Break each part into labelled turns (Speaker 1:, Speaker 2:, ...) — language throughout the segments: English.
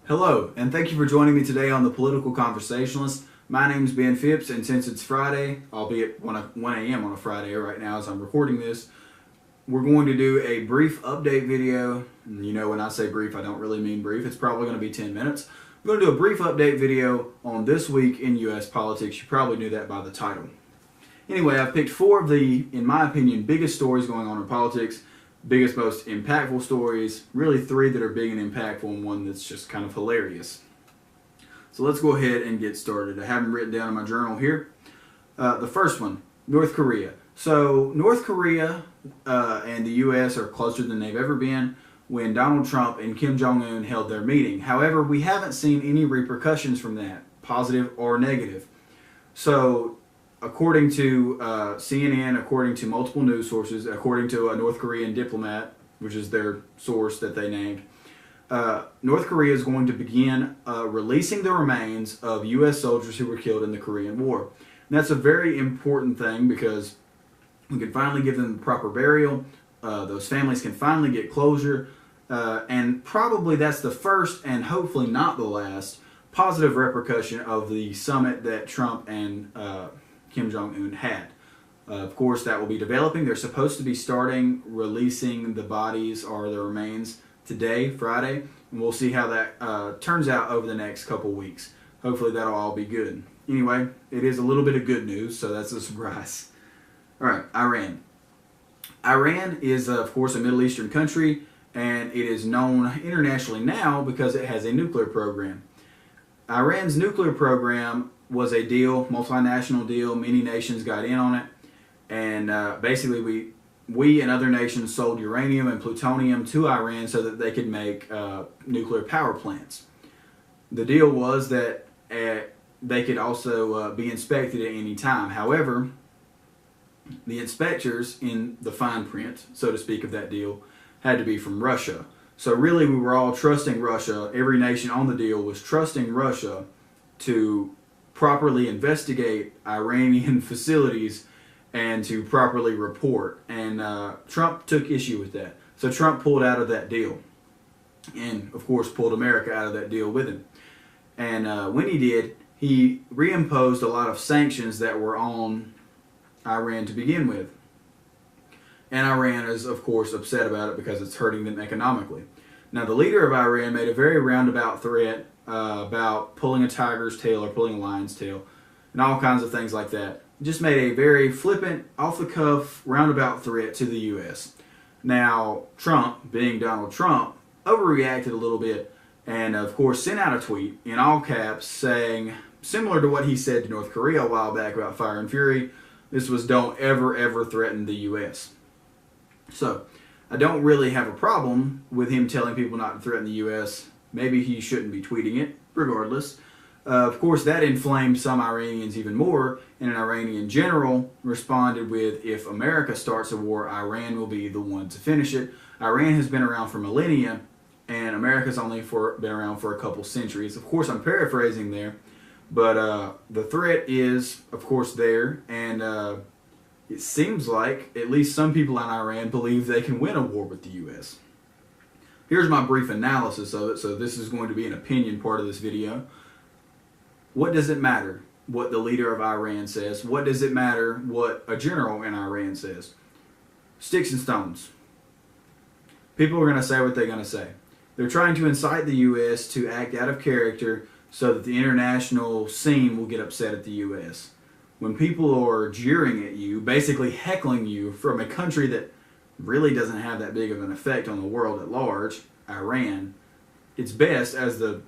Speaker 1: Hello, and thank you for joining me today on The Political Conversationalist. My name is Ben Phipps, and since it's Friday, albeit 1 a.m. on a Friday right now as I'm recording this, we're going to do a brief update video. And you know, when I say brief, I don't really mean brief. It's probably going to be 10 minutes. I'm going to do a brief update video on this week in U.S. politics. You probably knew that by the title. Anyway, I've picked 4 of the, in my opinion, biggest stories going on in politics. Biggest, most impactful stories, really 3 that are big and impactful and 1 that's just kind of hilarious. So let's go ahead and get started. I have them written down in my journal here. The first one, North Korea. So North Korea and the U.S. are closer than they've ever been when Donald Trump and Kim Jong-un held their meeting. However, we haven't seen any repercussions from that, positive or negative. So according to CNN, according to multiple news sources, according to a North Korean diplomat, which is their source that they named, North Korea is going to begin releasing the remains of U.S. soldiers who were killed in the Korean War. And that's a very important thing because we can finally give them the proper burial. Those families can finally get closure. And probably that's the first and hopefully not the last positive repercussion of the summit that Trump and Kim Jong-un had. Of course, that will be developing. They're supposed to be starting releasing the bodies or the remains today, Friday, and we'll see how that turns out over the next couple weeks. Hopefully that'll all be good. Anyway, it is a little bit of good news, so that's a surprise. All right, Iran. Iran is, of course, a Middle Eastern country, and it is known internationally now because it has a nuclear program. Iran's nuclear program was a deal, multinational deal. Many nations got in on it, and basically we and other nations sold uranium and plutonium to Iran so that they could make nuclear power plants. The deal was that they could also be inspected at any time. However, the inspectors in the fine print, so to speak, of that deal had to be from Russia. So really we were all trusting Russia. Every nation on the deal was trusting Russia to properly investigate Iranian facilities and to properly report. And Trump took issue with that. So Trump pulled out of that deal. And of course pulled America out of that deal with him. And when he did, he reimposed a lot of sanctions that were on Iran to begin with. And Iran is, of course, upset about it because it's hurting them economically. Now, the leader of Iran made a very roundabout threat about pulling a tiger's tail or pulling a lion's tail and all kinds of things like that. Just made a very flippant, off-the-cuff, roundabout threat to the U.S. Now, Trump, being Donald Trump, overreacted a little bit and, of course, sent out a tweet in all caps saying, similar to what he said to North Korea a while back about fire and fury, this was don't ever, ever threaten the U.S. So, I don't really have a problem with him telling people not to threaten the U.S. Maybe he shouldn't be tweeting it, regardless. Of course, that inflamed some Iranians even more, and an Iranian general responded with, if America starts a war, Iran will be the one to finish it. Iran has been around for millennia, and America's only been around for a couple centuries. Of course, I'm paraphrasing there, but the threat is, of course, there, and it seems like at least some people in Iran believe they can win a war with the U.S. Here's my brief analysis of it, so this is going to be an opinion part of this video. What does it matter what the leader of Iran says? What does it matter what a general in Iran says? Sticks and stones. People are going to say what they're going to say. They're trying to incite the U.S. to act out of character so that the international scene will get upset at the U.S. When people are jeering at you, basically heckling you from a country that really doesn't have that big of an effect on the world at large, Iran, it's best as the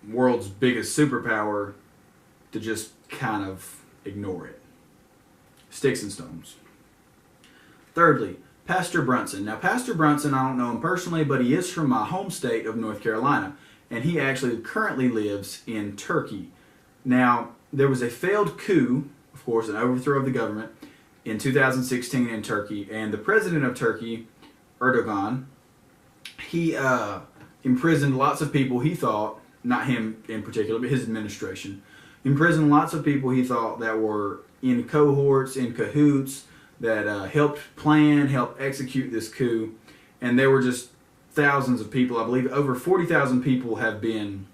Speaker 1: world's biggest superpower to just kind of ignore it. Sticks and stones. Thirdly, Pastor Brunson. Now, Pastor Brunson, I don't know him personally, but he is from my home state of North Carolina, and he actually currently lives in Turkey. Now, there was a failed coup, of course, an overthrow of the government in 2016 in Turkey, and the president of Turkey, Erdogan, he imprisoned lots of people he thought, not him in particular, but his administration, imprisoned lots of people he thought that were in cohorts, in cahoots, that helped plan, helped execute this coup, and there were just thousands of people. I believe over 40,000 people have been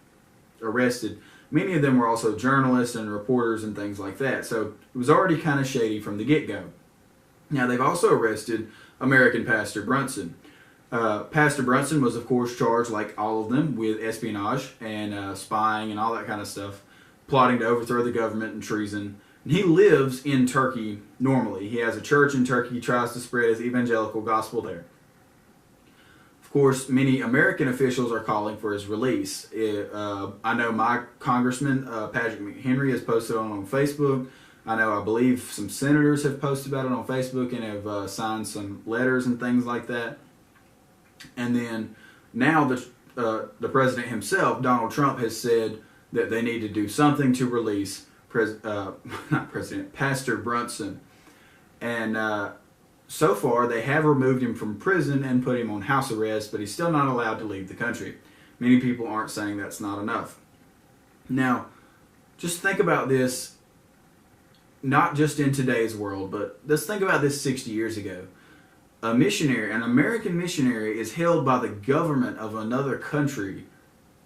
Speaker 1: arrested. Many of them were also journalists and reporters and things like that. So it was already kind of shady from the get-go. Now, they've also arrested American Pastor Brunson. Pastor Brunson was, of course, charged, like all of them, with espionage and spying and all that kind of stuff, plotting to overthrow the government and treason. And he lives in Turkey normally. He has a church in Turkey. He tries to spread his evangelical gospel there. Of course, many American officials are calling for his release. I know my congressman, Patrick McHenry, has posted on Facebook. I believe some senators have posted about it on Facebook and have signed some letters and things like that. And then now the president himself, Donald Trump, has said that they need to do something to release Pastor Brunson. And so far, they have removed him from prison and put him on house arrest, but he's still not allowed to leave the country. Many people aren't saying that's not enough. Now, just think about this, not just in today's world, but let's think about this 60 years ago. A missionary, an American missionary, is held by the government of another country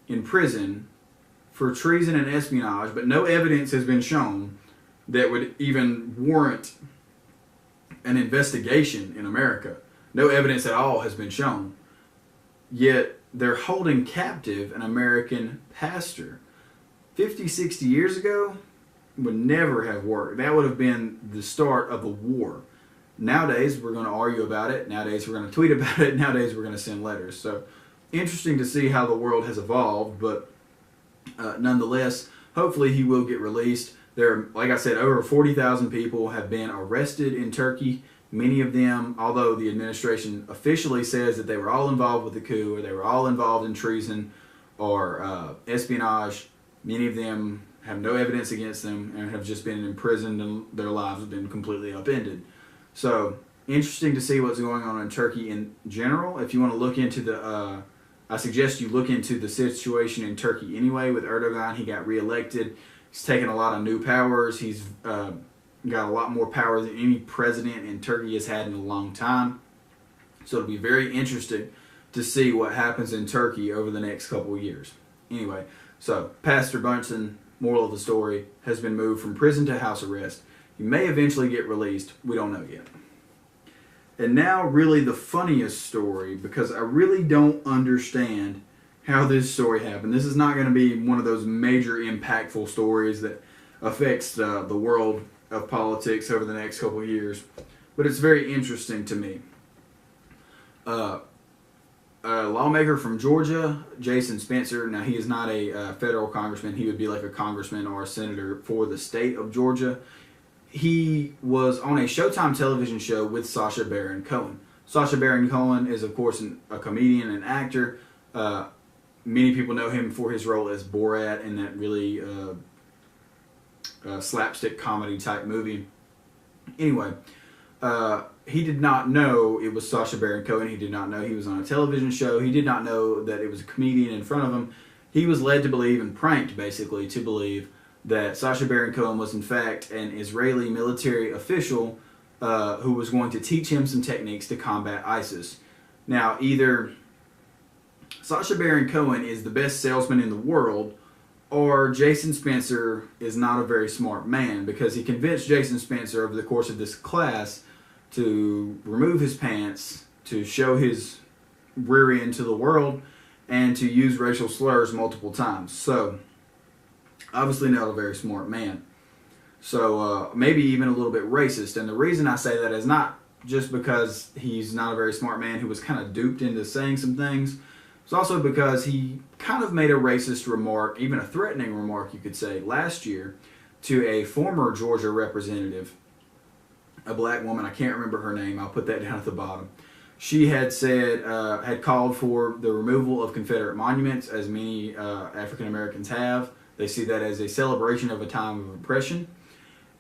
Speaker 1: in prison for treason and espionage, but no evidence has been shown that would even warrant an investigation in America. No evidence at all has been shown. Yet they're holding captive an American pastor. 50, 60 years ago would never have worked. That would have been the start of a war. Nowadays, we're going to argue about it. Nowadays, we're going to tweet about it. Nowadays, we're going to send letters. So, interesting to see how the world has evolved, but nonetheless, hopefully he will get released. There are, like I said, over 40,000 people have been arrested in Turkey. Many of them, although the administration officially says that they were all involved with the coup or they were all involved in treason or espionage, many of them have no evidence against them and have just been imprisoned and their lives have been completely upended. So, interesting to see what's going on in Turkey in general. If you want to look into I suggest you look into the situation in Turkey anyway. With Erdogan, he got reelected. He's taken a lot of new powers. He's got a lot more power than any president in Turkey has had in a long time. So it'll be very interesting to see what happens in Turkey over the next couple of years. Anyway, so Pastor Brunson, moral of the story, has been moved from prison to house arrest. He may eventually get released. We don't know yet. And now really the funniest story, because I really don't understand how this story happened. This is not going to be one of those major impactful stories that affects the world of politics over the next couple of years. But it's very interesting to me. A lawmaker from Georgia, Jason Spencer, now he is not a federal congressman. He would be like a congressman or a senator for the state of Georgia. He was on a Showtime television show with Sacha Baron Cohen. Sacha Baron Cohen is, of course, a comedian and actor. Many people know him for his role as Borat in that really slapstick comedy type movie. Anyway, he did not know it was Sacha Baron Cohen. He did not know he was on a television show. He did not know that it was a comedian in front of him. He was led to believe, and pranked basically, to believe that Sacha Baron Cohen was in fact an Israeli military official who was going to teach him some techniques to combat ISIS. Now, either Sacha Baron Cohen is the best salesman in the world, or Jason Spencer is not a very smart man, because he convinced Jason Spencer over the course of this class to remove his pants, to show his rear end to the world, and to use racial slurs multiple times. So, obviously not a very smart man. So, maybe even a little bit racist. And the reason I say that is not just because he's not a very smart man who was kind of duped into saying some things. It's also because he kind of made a racist remark, even a threatening remark, you could say, last year to a former Georgia representative, a black woman. I can't remember her name. I'll put that down at the bottom. She had said, had called for the removal of Confederate monuments, as many African Americans have. They see that as a celebration of a time of oppression.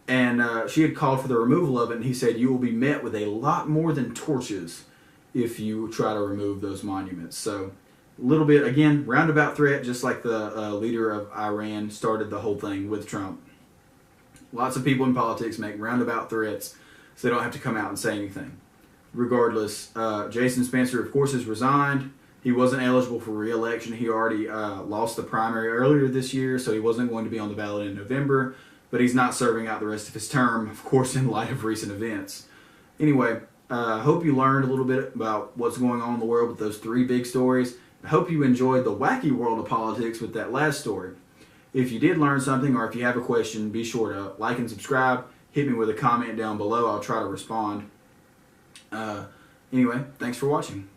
Speaker 1: And she had called for the removal of it, and he said, "You will be met with a lot more than torches if you try to remove those monuments." So, a little bit, again, roundabout threat, just like the leader of Iran started the whole thing with Trump. Lots of people in politics make roundabout threats so they don't have to come out and say anything. Regardless, Jason Spencer, of course, has resigned. He wasn't eligible for re-election. He already lost the primary earlier this year, so he wasn't going to be on the ballot in November, but he's not serving out the rest of his term, of course, in light of recent events. Anyway, I hope you learned a little bit about what's going on in the world with those 3 big stories. I hope you enjoyed the wacky world of politics with that last story. If you did learn something, or if you have a question, be sure to like and subscribe. Hit me with a comment down below. I'll try to respond. Anyway, thanks for watching.